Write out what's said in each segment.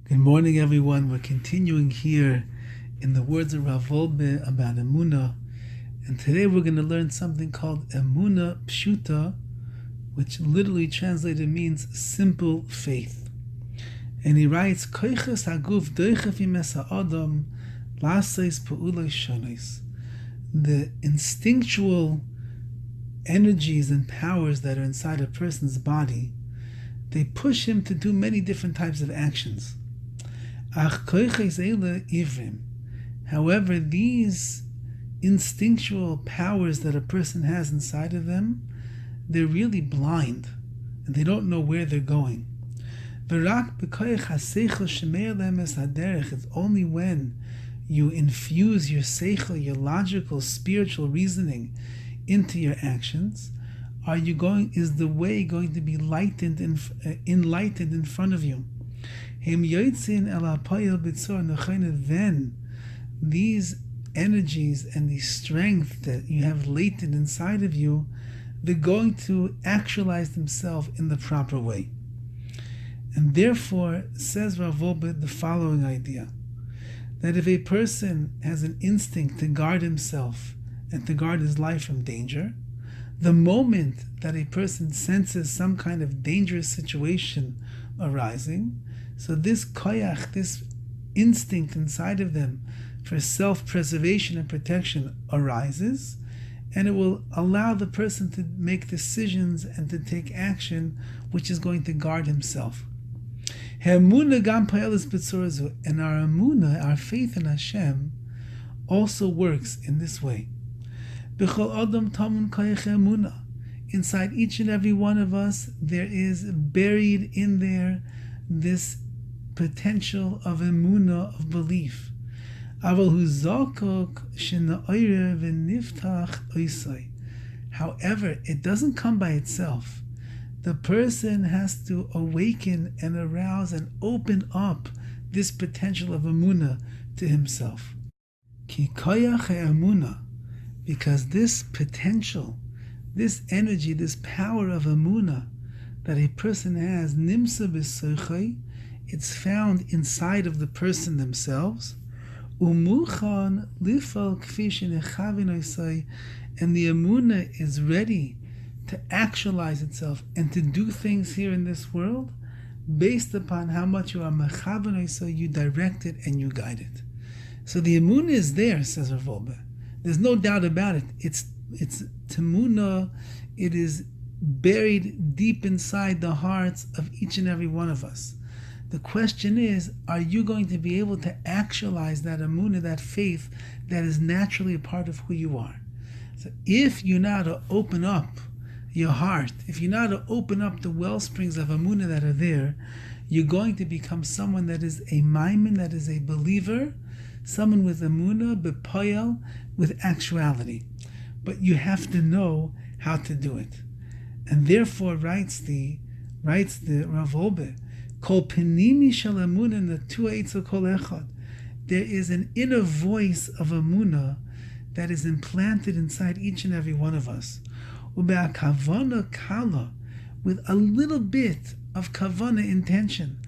Good morning, everyone. We're continuing here in the words of Wolbe about Emunah, and today we're going to learn something called Emunah Pshuta, which literally translated means simple faith. And he writes, Koiches haguf doichef imes ha'adam laseis pe'ulei shonos. The instinctual energies and powers that are inside a person's body, they push him to do many different types of actions. However, these instinctual powers that a person has inside of them, they're really blind and they don't know where they're going. It's only when you infuse your seichel, your logical, spiritual reasoning into your actions, is the way going to be enlightened in front of you. Then these energies and the strength that you have latent inside of you, they're going to actualize themselves in the proper way. And therefore, says Rav Wolbe the following idea, that if a person has an instinct to guard himself and to guard his life from danger, the moment that a person senses some kind of dangerous situation arising, so this koyach, this instinct inside of them for self-preservation and protection arises, and it will allow the person to make decisions and to take action which is going to guard himself. And our emunah, our faith in Hashem, also works in this way. Inside each and every one of us, there is buried in there this potential of emunah, of belief. However, it doesn't come by itself. The person has to awaken and arouse and open up this potential of emunah to himself. Because this potential, this energy, this power of emunah that a person has, nimsa b'sochai, it's found inside of the person themselves. Umuchan lifal kfi shenechavin osai, and the emunah is ready to actualize itself and to do things here in this world based upon how much you are mechavin osai, you direct it and you guide it. So the emunah is there, says Rav Wolbe. There's no doubt about it. It's temunah. It is buried deep inside the hearts of each and every one of us. The question is, are you going to be able to actualize that emunah, that faith that is naturally a part of who you are? So if you know how to open up your heart, if you know how to open up the well springs of emunah that are there, you're going to become someone that is a maimin, that is a believer, someone with emunah, bepoyel, with actuality. But you have to know how to do it. And therefore writes the Rav Wolbe, Kol penimi shel emunah natua etzel kol echad. There is an inner voice of emunah that is implanted inside each and every one of us. Ube'akavana kala, with a little bit of kavana, intention,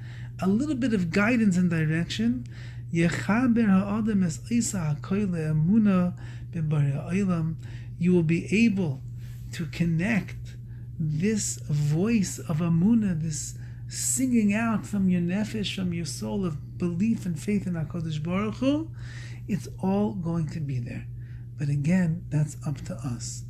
a little bit of guidance and direction, yechaber ha'adam es isa ha'koyle emunah b'barei ha'olam, you will be able to connect this voice of emunah, this singing out from your nefesh, from your soul of belief and faith in HaKadosh Baruch Hu. It's all going to be there. But again, that's up to us.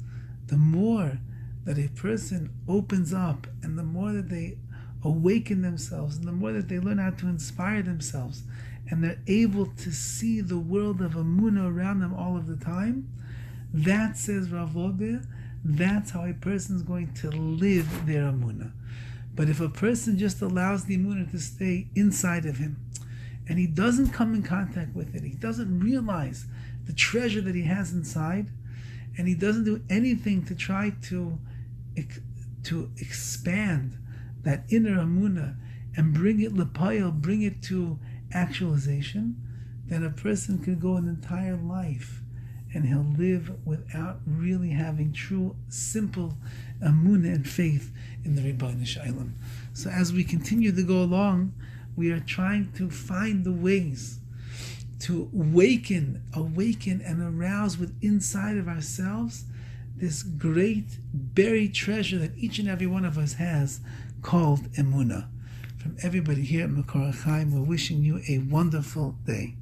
The more that a person opens up and the more that they awaken themselves and the more that they learn how to inspire themselves and they're able to see the world of emunah around them all of the time, that, says Rav Wolbe, that's how a person is going to live their emunah. But if a person just allows the emunah to stay inside of him, and he doesn't come in contact with it, he doesn't realize the treasure that he has inside, and he doesn't do anything to try to expand that inner emunah and bring it lepayel, bring it to actualization, then a person could go an entire life and he'll live without really having true, simple emunah and faith in the Rebbeinu Shalom. So as we continue to go along, We are trying to find the ways to awaken and arouse with inside of ourselves this great buried treasure that each and every one of us has, called Emunah. From everybody here at Makor Chaim, we're wishing you a wonderful day.